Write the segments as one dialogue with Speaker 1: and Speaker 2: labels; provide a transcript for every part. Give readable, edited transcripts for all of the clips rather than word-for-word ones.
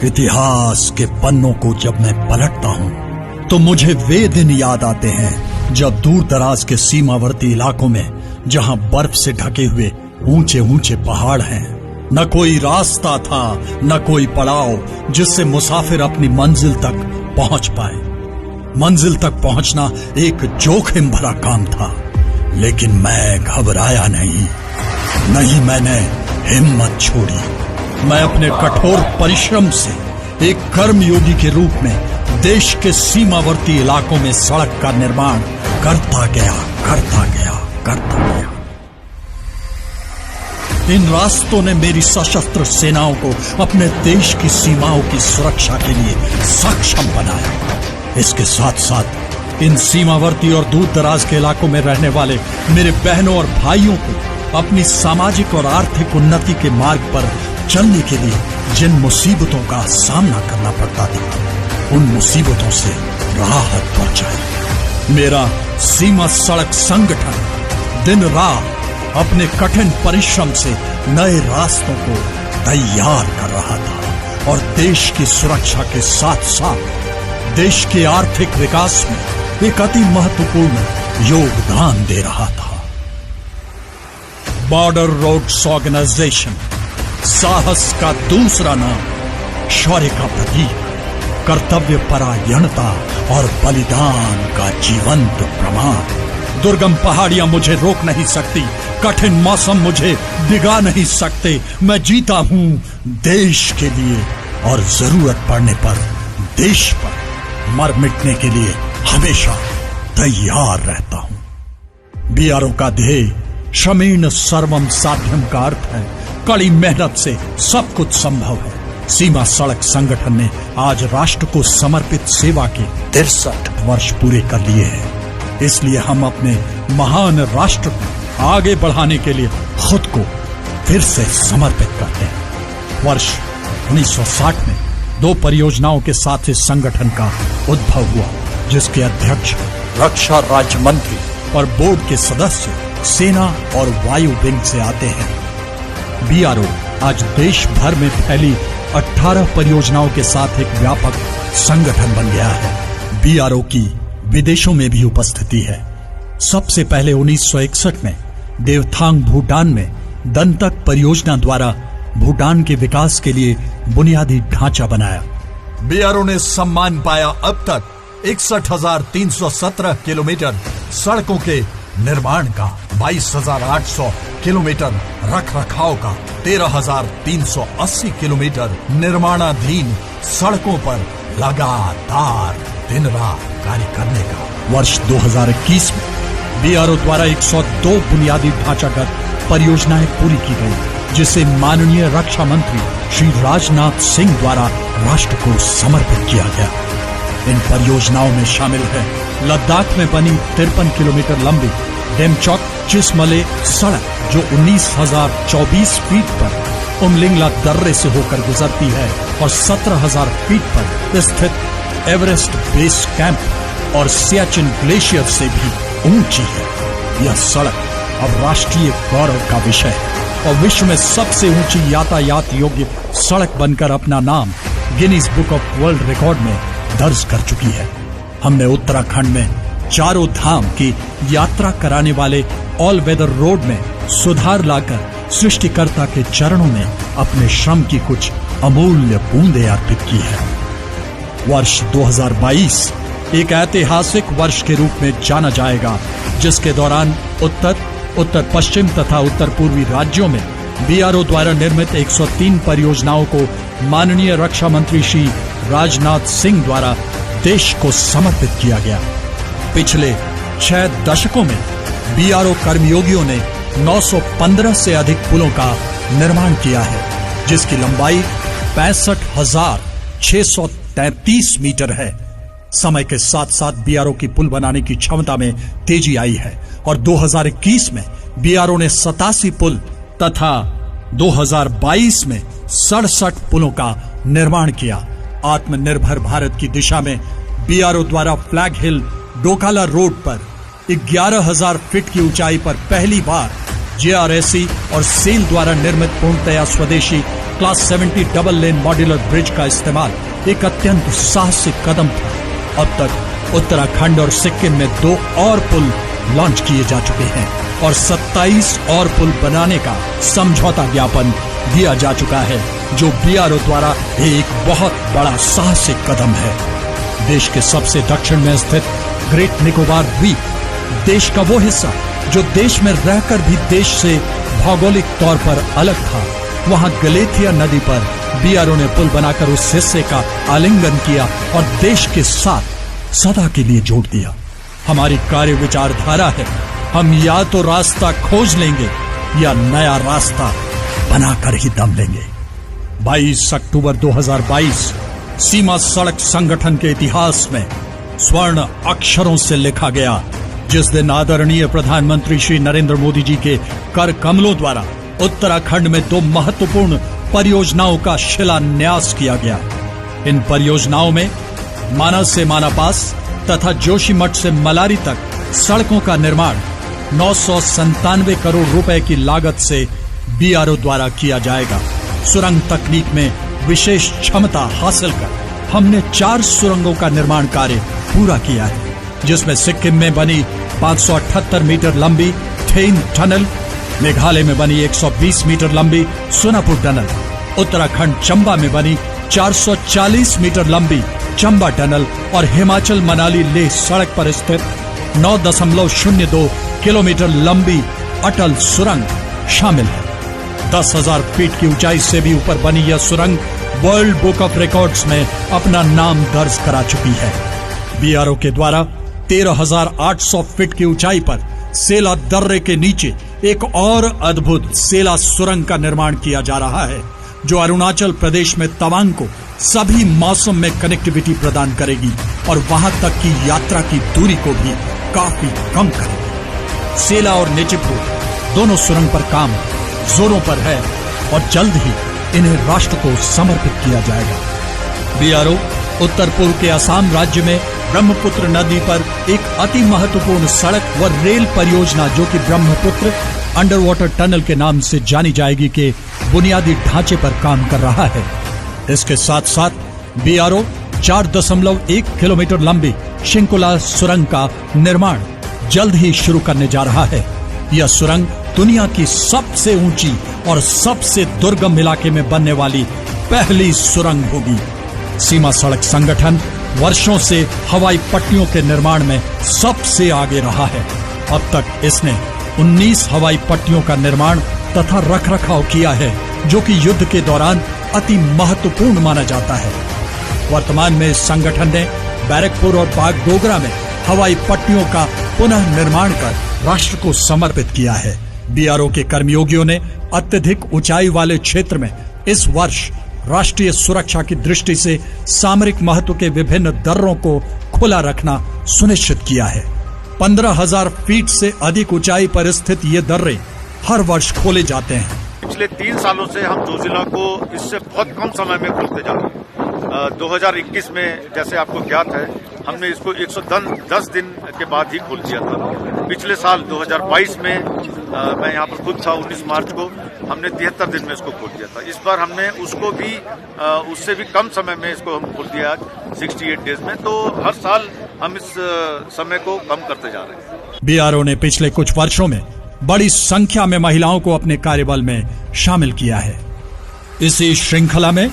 Speaker 1: इतिहास के पन्नों को जब मैं पलटता हूँ तो मुझे वे दिन याद आते हैं जब दूर दराज के सीमावर्ती इलाकों में, जहां बर्फ से ढके हुए ऊंचे ऊंचे पहाड़ हैं, न कोई रास्ता था न कोई पड़ाव जिससे मुसाफिर अपनी मंजिल तक पहुंच पाए। मंजिल तक पहुंचना एक जोखिम भरा काम था, लेकिन मैं घबराया नहीं, मैंने हिम्मत छोड़ी। मैं अपने कठोर परिश्रम से एक कर्मयोगी के रूप में देश के सीमावर्ती इलाकों में सड़क का निर्माण करता गया। इन रास्तों ने मेरी सशस्त्र सेनाओं को अपने देश की सीमाओं की सुरक्षा के लिए सक्षम बनाया। इसके साथ साथ इन सीमावर्ती और दूर दराज के इलाकों में रहने वाले मेरे बहनों और भाइयों को अपनी सामाजिक और आर्थिक उन्नति के मार्ग पर चलने के लिए जिन मुसीबतों का सामना करना पड़ता था, उन मुसीबतों से राहत पहुंचाई। मेरा सीमा सड़क संगठन दिन रात अपने कठिन परिश्रम से नए रास्तों को तैयार कर रहा था और देश की सुरक्षा के साथ साथ देश के आर्थिक विकास में एक अति महत्वपूर्ण योगदान दे रहा था। बॉर्डर रोड्स ऑर्गेनाइजेशन साहस का दूसरा नाम, शौर्य का प्रतीक, कर्तव्य परायणता और बलिदान का जीवंत प्रमाण। दुर्गम पहाड़ियां मुझे रोक नहीं सकती, कठिन मौसम मुझे डिगा नहीं सकते। मैं जीता हूं देश के लिए और जरूरत पड़ने पर देश पर मर मिटने के लिए हमेशा तैयार रहता हूं। बीआरओ का ध्येय श्रमेण सर्वम साध्यम का अर्थ है कड़ी मेहनत से सब कुछ संभव है। सीमा सड़क संगठन ने आज राष्ट्र को समर्पित सेवा के 63 वर्ष पूरे कर लिए हैं। इसलिए हम अपने महान राष्ट्र को आगे बढ़ाने के लिए खुद को फिर से समर्पित करते हैं। वर्ष 1960 में 2 परियोजनाओं के साथ इस संगठन का उद्भव हुआ, जिसके अध्यक्ष रक्षा राज्य मंत्री और बोर्ड के सदस्य सेना और वायु विंग से आते हैं। बीआरओ आज देश भर में फैली 18 परियोजनाओं के साथ एक व्यापक संगठन बन गया है। बीआरओ की विदेशों में भी उपस्थिति है। सबसे पहले 1961 में देवथांग भूटान में दंतक परियोजना द्वारा भूटान के विकास के लिए बुनियादी ढांचा बनाया। बीआरओ ने सम्मान पाया अब तक 61,317 किलोमीटर सड़कों के निर्माण का, 22,800 किलोमीटर रख रखाव का, 13,380 किलोमीटर निर्माणाधीन सड़कों पर लगातार दिन रात कार्य करने का। वर्ष 2021 में बीआरओ द्वारा 102 बुनियादी ढांचागत परियोजनाएं पूरी की गई, जिसे माननीय रक्षा मंत्री श्री राजनाथ सिंह द्वारा राष्ट्र को समर्पित किया गया। इन परियोजनाओं में शामिल है लद्दाख में बनी 53 किलोमीटर लंबी डेमचौक चिसमले सड़क, जो 19,024 फीट पर उमलिंगला दर्रे से होकर गुजरती है और 17,000 फीट पर स्थित एवरेस्ट बेस कैंप और सियाचिन ग्लेशियर से भी ऊंची है। यह सड़क अब राष्ट्रीय गौरव का विषय है और विश्व में सबसे ऊंची यातायात योग्य सड़क बनकर अपना नाम Guinness book of world record में दर्ज कर चुकी है। हमने उत्तराखंड में चारों धाम की यात्रा कराने वाले ऑल वेदर रोड में सुधार लाकर सृष्टिकर्ता के चरणों में अपने श्रम की कुछ अमूल्य बूंदें अर्पित की है। वर्ष 2022 एक ऐतिहासिक वर्ष के रूप में जाना जाएगा, जिसके दौरान उत्तर पश्चिम तथा उत्तर पूर्वी राज्यों में बीआरओ द्वारा निर्मित 103 परियोजनाओं को माननीय रक्षा मंत्री श्री राजनाथ सिंह द्वारा देश को समर्पित किया गया। पिछले 6 दशकों में बीआरओ कर्मयोगियों ने 915 से अधिक पुलों का निर्माण किया है, जिसकी लंबाई 65,633 मीटर है। समय के साथ साथ बीआरओ की पुल बनाने की क्षमता में तेजी आई है और 2021 में बीआरओ ने 87 पुल तथा 2022 में 67 पुलों का निर्माण किया। आत्मनिर्भर भारत की दिशा में बीआरओ द्वारा फ्लैग हिल डोकाला रोड पर 11,000 फीट की ऊंचाई पर पहली बार JRSE और सेल द्वारा निर्मित पूर्णतया स्वदेशी class 70 double lane modular bridge का इस्तेमाल एक अत्यंत साहसिक कदम था। अब तक उत्तराखंड और सिक्किम में 2 और पुल लॉन्च किए जा चुके हैं और 27 और पुल बनाने का समझौता ज्ञापन दिया जा चुका है, जो BRO द्वारा एक बहुत बड़ा साहसिक कदम है। देश के सबसे दक्षिण में स्थित ग्रेट निकोबार द्वीप, देश का वो हिस्सा जो देश में रहकर भी देश से भौगोलिक तौर पर अलग था, वहां गलेथिया नदी पर BRO ने पुल बनाकर उस हिस्से का आलिंगन किया और देश के साथ सदा के लिए जोड़ दिया। हमारी कार्य विचारधारा है, हम या तो रास्ता खोज लेंगे या नया रास्ता बनाकर ही दम लेंगे। 22 अक्टूबर 2022 सीमा सड़क संगठन के इतिहास में स्वर्ण अक्षरों से लिखा गया, जिस दिन आदरणीय प्रधानमंत्री श्री नरेंद्र मोदी जी के कर कमलों द्वारा उत्तराखंड में 2 महत्वपूर्ण परियोजनाओं का शिलान्यास किया गया। इन परियोजनाओं में मानस से मानापास तथा जोशीमठ से मलारी तक सड़कों का निर्माण 997 करोड़ रुपए की लागत से BRO द्वारा किया जाएगा। सुरंग तकनीक में विशेष क्षमता हासिल कर हमने 4 सुरंगों का निर्माण कार्य पूरा किया है, जिसमें सिक्किम में बनी 578 मीटर लंबी थेन टनल, मेघालय में बनी 120 मीटर लंबी सोनापुर टनल, उत्तराखंड चंबा में बनी 440 मीटर लंबी चंबा टनल और हिमाचल मनाली लेह सड़क पर स्थित 9.02 किलोमीटर लंबी अटल सुरंग शामिल है। 10,000 फीट की ऊंचाई से भी ऊपर बनी यह सुरंग वर्ल्ड बुक ऑफ रिकॉर्ड्स में अपना नाम दर्ज करा चुकी है। BRO के द्वारा 13,800 फीट की ऊंचाई पर सेला दर्रे के नीचे एक और अद्भुत सेला सुरंग का निर्माण किया जा रहा है, जो अरुणाचल प्रदेश में तवांग को सभी मौसम में कनेक्टिविटी प्रदान करेगी और वहां तक की यात्रा की दूरी को भी काफी कम करेगी। सेला और नेचिपुर दोनों सुरंग पर काम जोरों पर है और जल्द ही इन्हें राष्ट्र को समर्पित किया जाएगा। BRO उत्तर पूर्व के असम राज्य में ब्रह्मपुत्र नदी पर एक अति महत्वपूर्ण सड़क व रेल परियोजना, जो कि ब्रह्मपुत्र अंडर वाटर टनल के नाम से जानी जाएगी, के बुनियादी ढांचे पर काम कर रहा है। इसके साथ साथ BRO 4.1 किलोमीटर लंबी शिंकुला सुरंग का निर्माण जल्द ही शुरू करने जा रहा है। यह सुरंग दुनिया की सबसे ऊंची और सबसे दुर्गम इलाके में बनने वाली पहली सुरंग होगी। सीमा सड़क संगठन वर्षों से हवाई पट्टियों के निर्माण में सबसे आगे रहा है। अब तक इसने 19 हवाई पट्टियों का निर्माण तथा रखरखाव किया है, जो कि युद्ध के दौरान अति महत्वपूर्ण माना जाता है। वर्तमान में इस संगठन ने बैरकपुर और बागडोगरा में हवाई पट्टियों का पुनः निर्माण कर राष्ट्र को समर्पित किया है। BRO के कर्मयोगियों ने अत्यधिक ऊंचाई वाले क्षेत्र में इस वर्ष राष्ट्रीय सुरक्षा की दृष्टि से सामरिक महत्व के विभिन्न दर्रों को खुला रखना सुनिश्चित किया है। 15,000 फीट से अधिक ऊंचाई पर स्थित ये दर्रे हर वर्ष खोले जाते हैं।
Speaker 2: पिछले 3 सालों से हम जोजिला को इससे बहुत कम समय में खोलते जा रहे हैं। 2021 में जैसे आपको ज्ञात है, हमने इसको 110 दिन के बाद ही खोल दिया था। पिछले साल 2022 में मैं यहाँ पर खुद था, 19 मार्च को हमने 73 दिन में इसको खोल दिया था। इस बार हमने उसको भी उससे भी कम समय में इसको हम खोल दिया 68 डेज में। तो हर साल हम इस समय को कम करते जा रहे हैं।
Speaker 1: BRO ने पिछले कुछ वर्षों में बड़ी संख्या में महिलाओं को अपने कार्यबल में शामिल किया है। इसी श्रृंखला में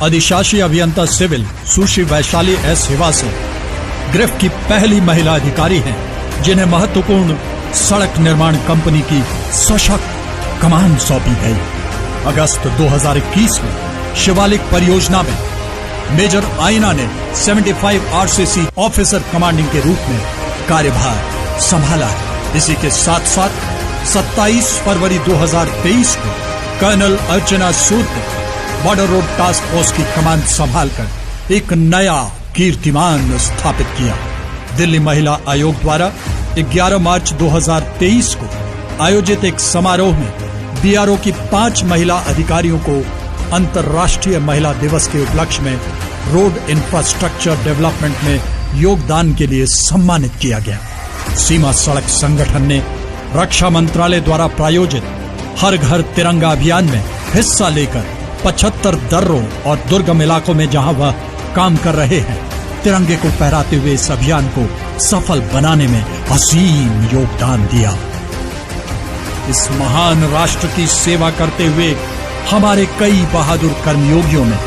Speaker 1: अधिशासी अभियंता सिविल सुश्री वैशाली S हिवासे ग्रिफ की पहली महिला अधिकारी हैं, जिन्हें महत्वपूर्ण सड़क निर्माण कंपनी की सशक्त कमान सौंपी गई। अगस्त 2021 में शिवालिक परियोजना में मेजर आइना ने 75 RCC ऑफिसर कमांडिंग के रूप में कार्यभार संभाला है। इसी के साथ साथ 27 फरवरी 2023 को कर्नल अर्चना सूद ने बॉर्डर रोड टास्क फोर्स की कमान संभालकर एक नया कीर्तिमान स्थापित किया। दिल्ली महिला आयोग द्वारा 11 मार्च 2023 को आयोजित एक समारोह में BRO की 5 महिला अधिकारियों को अंतर्राष्ट्रीय महिला दिवस के उपलक्ष्य में रोड इंफ्रास्ट्रक्चर डेवलपमेंट में योगदान के लिए सम्मानित किया गया। सीमा सड़क संगठन ने रक्षा मंत्रालय द्वारा प्रायोजित हर घर तिरंगा अभियान में हिस्सा लेकर 75 दर्रों और दुर्गम इलाकों में जहां वह काम कर रहे हैं, तिरंगे को फहराते हुए इस अभियान को सफल बनाने में असीम योगदान दिया। इस महान राष्ट्र की सेवा करते हुए हमारे कई बहादुर कर्मयोगियों ने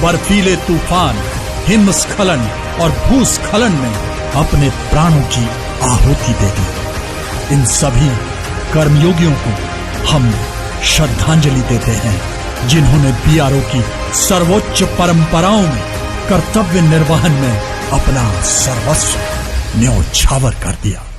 Speaker 1: बर्फीले तूफान, हिमस्खलन और भूस्खलन में अपने प्राणों की आहुति दे दी। इन सभी कर्मयोगियों को हम श्रद्धांजलि देते हैं, जिन्होंने बीआरओ की सर्वोच्च परंपराओं में कर्तव्य निर्वहन में अपना सर्वस्व न्यौछावर कर दिया।